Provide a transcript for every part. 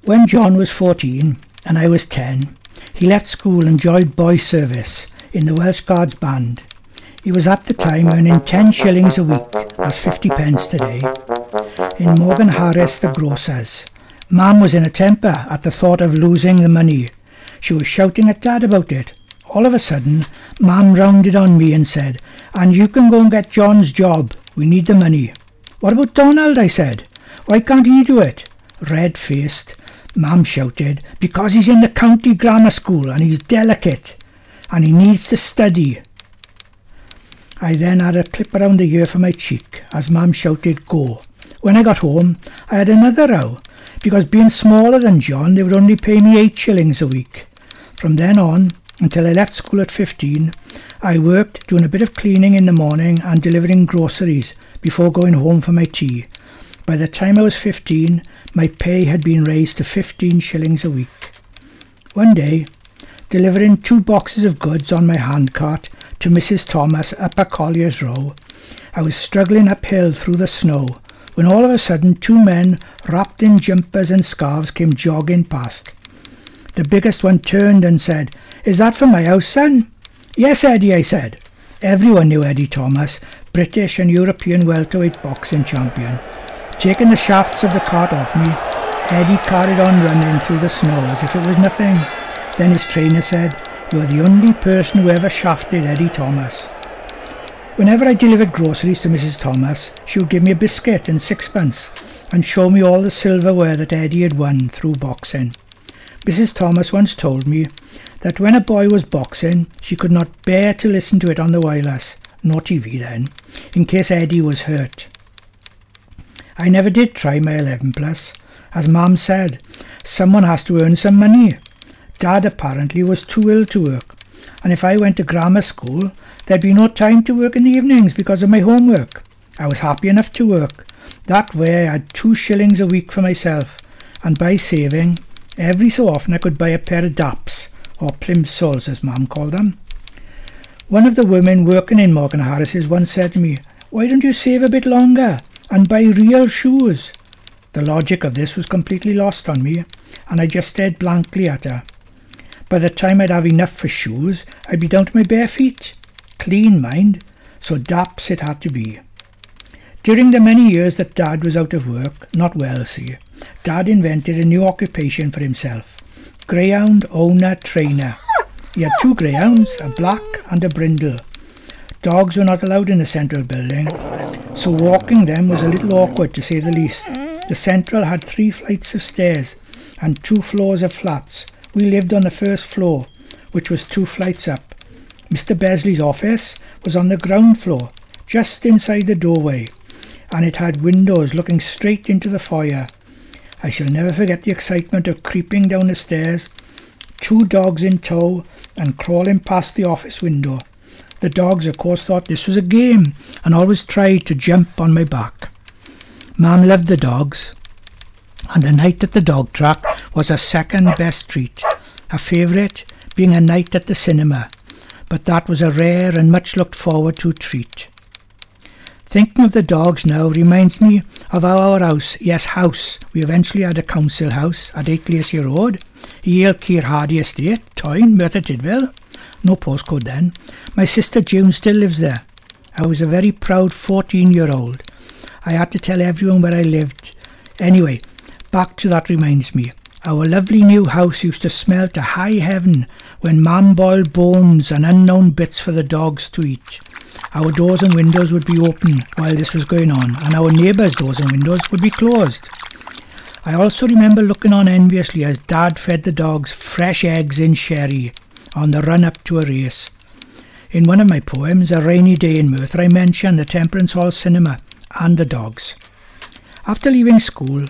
When John was 14 and I was 10, he left school and joined boy service in the Welsh Guards band. He was at the time earning 10 shillings a week, that's 50 pence today, in Morgan Harris the grocer's. Mum was in a temper at the thought of losing the money. She was shouting at Dad about it. All of a sudden, Mum rounded on me and said, "And you can go and get John's job. We need the money." "What about Donald?" I said. "Why can't he do it?" Red-faced, Mum shouted, "Because he's in the county grammar school and he's delicate and he needs to study." I then had a clip around the ear for my cheek as Mum shouted, "Go." When I got home, I had another row, because being smaller than John, they would only pay me 8 shillings a week. From then on, until I left school at 15, I worked doing a bit of cleaning in the morning and delivering groceries before going home for my tea. By the time I was 15, my pay had been raised to 15 shillings a week. One day, delivering 2 boxes of goods on my handcart to Mrs. Thomas up at Collier's Row, I was struggling uphill through the snow when all of a sudden 2 men wrapped in jumpers and scarves came jogging past. The biggest one turned and said, "Is that for my house, son?" "Yes, Eddie," I said. Everyone knew Eddie Thomas, British and European welterweight boxing champion. Taking the shafts of the cart off me, Eddie carried on running through the snow as if it was nothing. Then his trainer said, "You are the only person who ever shafted Eddie Thomas." Whenever I delivered groceries to Mrs. Thomas, she would give me a biscuit and 6pence and show me all the silverware that Eddie had won through boxing. Mrs. Thomas once told me that when a boy was boxing, she could not bear to listen to it on the wireless, no TV then, in case Eddie was hurt. I never did try my 11+. As Mum said, someone has to earn some money. Dad apparently was too ill to work, and if I went to grammar school, there'd be no time to work in the evenings because of my homework. I was happy enough to work. That way I had 2 shillings a week for myself, and by saving, every so often I could buy a pair of daps, or plimsolls as Mum called them. One of the women working in Morgan Harris's once said to me, "Why don't you save a bit longer and buy real shoes?" The logic of this was completely lost on me, and I just stared blankly at her. By the time I'd have enough for shoes, I'd be down to my bare feet. Clean, mind, so daps it had to be. During the many years that Dad was out of work, not well, see, Dad invented a new occupation for himself. Greyhound owner trainer. He had 2 greyhounds, a black and a brindle. Dogs were not allowed in the central building, so walking them was a little awkward to say the least. The central had 3 flights of stairs and 2 floors of flats. We lived on the first floor, which was 2 flights up. Mr. Besley's office was on the ground floor, just inside the doorway, and it had windows looking straight into the foyer. I shall never forget the excitement of creeping down the stairs, 2 dogs in tow, and crawling past the office window. The dogs, of course, thought this was a game and always tried to jump on my back. Mum loved the dogs, and a night at the dog track was her second best treat, her favourite being a night at the cinema, but that was a rare and much looked forward to treat. Thinking of the dogs now reminds me of our house, we eventually had a council house at 8 Glacier Road, Yale Keir Hardy Estate, Toyn, Merthyr Tydfil, no postcode then. My sister June still lives there. I was a very proud 14-year-old. I had to tell everyone where I lived. Anyway, back to that reminds me. Our lovely new house used to smell to high heaven when Mum boiled bones and unknown bits for the dogs to eat. Our doors and windows would be open while this was going on, and our neighbours' doors and windows would be closed. I also remember looking on enviously as Dad fed the dogs fresh eggs in sherry on the run-up to a race. In one of my poems, A Rainy Day in Merthyr, I mentioned the Temperance Hall cinema and the dogs. After leaving school,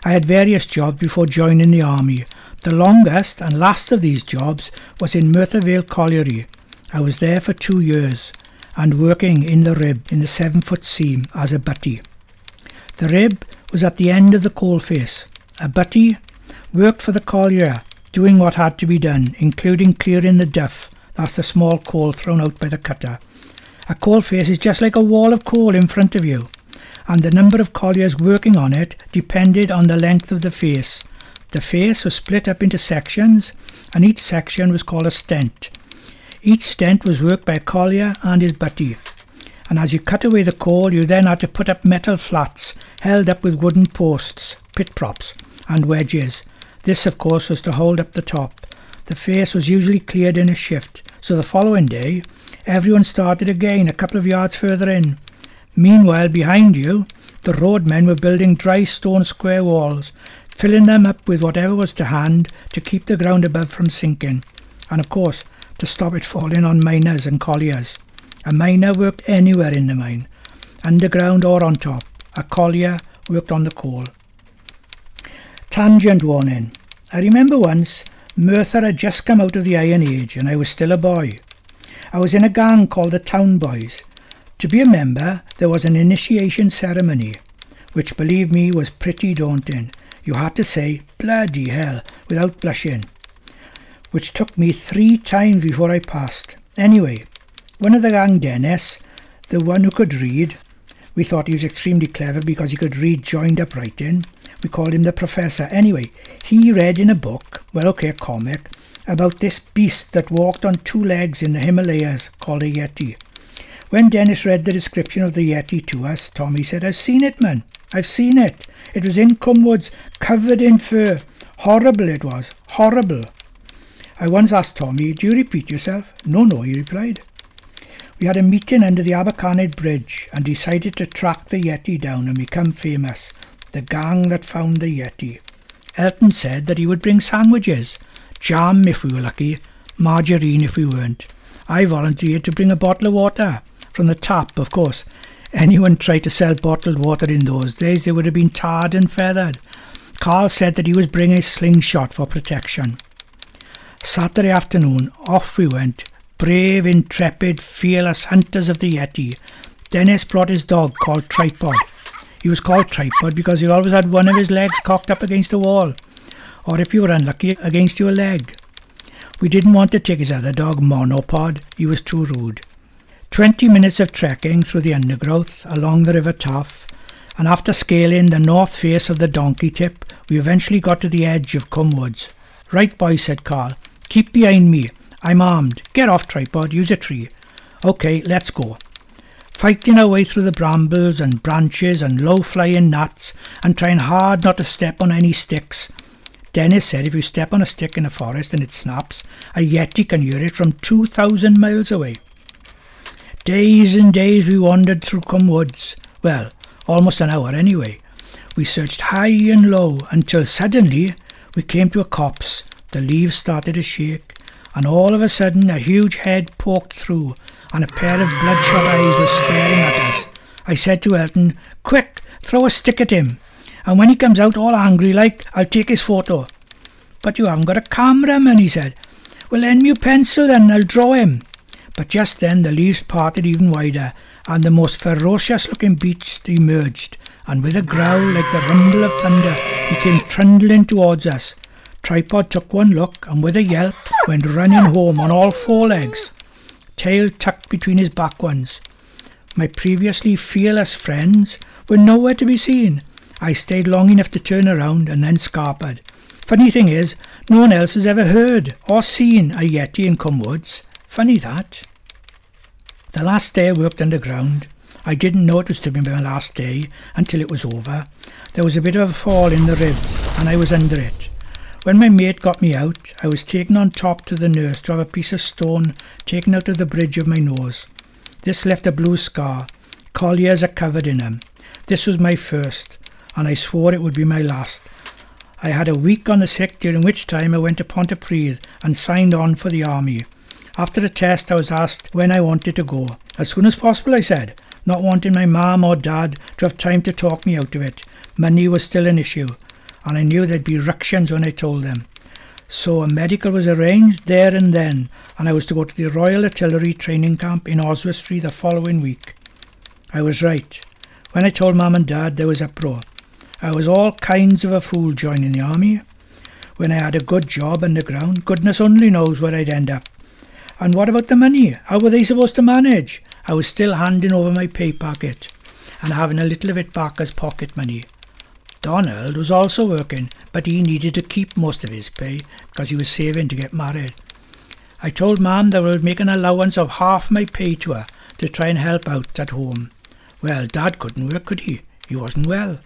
I had various jobs before joining the army. The longest and last of these jobs was in Merthyr Vale Colliery. I was there for 2 years and working in the rib in the 7-foot seam as a butty. The rib was at the end of the coalface. A butty worked for the collier, doing what had to be done, including clearing the duff, that's the small coal thrown out by the cutter. A coalface is just like a wall of coal in front of you, and the number of colliers working on it depended on the length of the face. The face was split up into sections, and each section was called a stent. Each stent was worked by a collier and his butty, and as you cut away the coal, you then had to put up metal flats held up with wooden posts, pit props and wedges. This, of course, was to hold up the top. The face was usually cleared in a shift, so the following day everyone started again a couple of yards further in. Meanwhile, behind you, the roadmen were building dry stone square walls, filling them up with whatever was to hand to keep the ground above from sinking, and of course to stop it falling on miners and colliers. A miner worked anywhere in the mine, underground or on top. A collier worked on the coal. Tangent warning. I remember once Merthyr had just come out of the Iron Age and I was still a boy. I was in a gang called the Town Boys. To be a member, there was an initiation ceremony, which, believe me, was pretty daunting. You had to say, bloody hell, without blushing, which took me 3 times before I passed. Anyway, one of the gang, Dennis, the one who could read, we thought he was extremely clever because he could read joined up writing. We called him the Professor. Anyway, he read in a book, well, okay, a comic, about this beast that walked on 2 legs in the Himalayas called a Yeti. When Dennis read the description of the Yeti to us, Tommy said, "I've seen it, man. I've seen it. It was in Cumwoods, covered in fur. Horrible it was. Horrible." I once asked Tommy, "Do you repeat yourself?" "No, no," he replied. We had a meeting under the Abercarnage Bridge and decided to track the Yeti down and become famous. The gang that found the Yeti. Elton said that he would bring sandwiches, jam if we were lucky, margarine if we weren't. I volunteered to bring a bottle of water, from the tap, of course. Anyone tried to sell bottled water in those days, they would have been tarred and feathered. Carl said that he was bringing a slingshot for protection. Saturday afternoon, off we went, brave, intrepid, fearless hunters of the Yeti. Dennis brought his dog called Tripod. He was called Tripod because he always had one of his legs cocked up against a wall, or if you were unlucky, against your leg. We didn't want to take his other dog, Monopod. He was too rude. 20 minutes of trekking through the undergrowth along the River Taff, and after scaling the north face of the Donkey Tip, we eventually got to the edge of Cumwoods. "Right, boys," said Carl. "Keep behind me. I'm armed. Get off, Tripod. Use a tree." "OK, let's go." Fighting our way through the brambles and branches and low-flying gnats and trying hard not to step on any sticks. Dennis said if you step on a stick in a forest and it snaps, a Yeti can hear it from 2,000 miles away. Days and days we wandered through Cumwoods. Well, almost an hour anyway. We searched high and low until suddenly we came to a copse. The leaves started to shake, and all of a sudden a huge head poked through and a pair of bloodshot eyes was staring at us. I said to Elton, "Quick, throw a stick at him, and when he comes out all angry like, I'll take his photo." "But you haven't got a camera, man," he said. "Well, lend me your pencil then and I'll draw him." But just then the leaves parted even wider and the most ferocious looking beast emerged, and with a growl like the rumble of thunder he came trundling towards us. Tripod took one look and with a yelp went running home on all 4 legs, tail tucked between his back ones. My previously fearless friends were nowhere to be seen. I stayed long enough to turn around and then scarpered. Funny thing is, no one else has ever heard or seen a Yeti in Cumwoods. Funny that. The last day I worked underground, I didn't know it was to be my last day until it was over. There was a bit of a fall in the ribs and I was under it. When my mate got me out, I was taken on top to the nurse to have a piece of stone taken out of the bridge of my nose. This left a blue scar. Colliers are covered in them. This was my first, and I swore it would be my last. I had a week on the sick, during which time I went to Pontypridd and signed on for the army. After the test, I was asked when I wanted to go. As soon as possible, I said, not wanting my mum or dad to have time to talk me out of it. Money was still an issue, and I knew there'd be ructions when I told them. So a medical was arranged there and then, and I was to go to the Royal Artillery training camp in Lifestory the following week. I was right. When I told Mum and Dad, there was uproar. I was all kinds of a fool joining the army. When I had a good job underground, goodness only knows where I'd end up. And what about the money? How were they supposed to manage? I was still handing over my pay packet and having a little of it back as pocket money. Donald was also working, but he needed to keep most of his pay because he was saving to get married. I told Mum that I would make an allowance of half my pay to her to try and help out at home. Well, Dad couldn't work, could he? He wasn't well.